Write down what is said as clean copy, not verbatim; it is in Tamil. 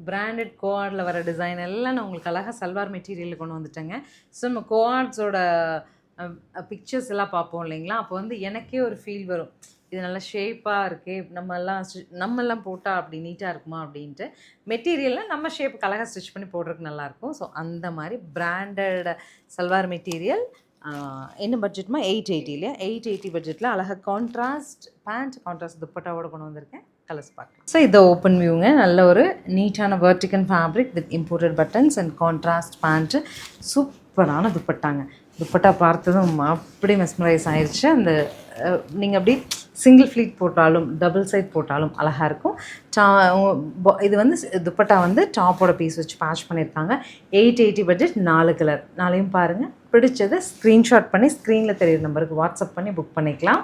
பிராண்டட் கோஆர்டில் வர டிசைன் எல்லாம் நான் உங்களுக்கு அழகாக சல்வார் மெட்டீரியலில் கொண்டு வந்துட்டேங்க. ஸோ நம்ம கோஆர்ட்ஸோட பிக்சர்ஸ் எல்லாம் பார்ப்போம் இல்லைங்களா, அப்போ வந்து எனக்கே ஒரு ஃபீல் வரும், இது நல்லா ஷேப்பாக இருக்கே, நம்மெல்லாம் போட்டால் அப்படி நீட்டாக இருக்குமா அப்படின்ட்டு. மெட்டீரியலில் நம்ம ஷேப்புக்கு அழகாக ஸ்டிச் பண்ணி போடுறதுக்கு நல்லாயிருக்கும். ஸோ அந்த மாதிரி பிராண்டட் சல்வார் மெட்டீரியல் என்ன பட்ஜெட்மா 880 இல்லையா, 880 பட்ஜெட்டில் அழகாக கான்ட்ராஸ்ட் பேண்ட், கான்ட்ராஸ்ட் துப்பட்டாவோட கொண்டு வந்திருக்கேன். கலர்ஸ் பார்க்கலாம். ஸோ இதை ஓப்பன் வியூங்க, நல்ல ஒரு நீட்டான வெர்டிகன் fabric with imported buttons and contrast pant. சூப்பரான துப்பட்டாங்க. துப்பட்டா பார்த்ததும் அப்படியே மெஸ்மரைஸ் ஆயிடுச்சு. அந்த நீங்கள் அப்படி சிங்கிள் ஃப்ளீட் போட்டாலும் டபுள் சைட் போட்டாலும் அழகாக இருக்கும். இது வந்து துப்பட்டா வந்து டாப்போட பீஸ் வச்சு பேட்ச் பண்ணியிருக்காங்க. 880 பட்ஜெட், 4 கலர். நாளையும் பாருங்கள், பிடிச்சதை ஸ்க்ரீன்ஷாட் பண்ணி ஸ்க்ரீனில் தெரியுற நம்பருக்கு வாட்ஸ்அப் பண்ணி புக் பண்ணிக்கலாம்.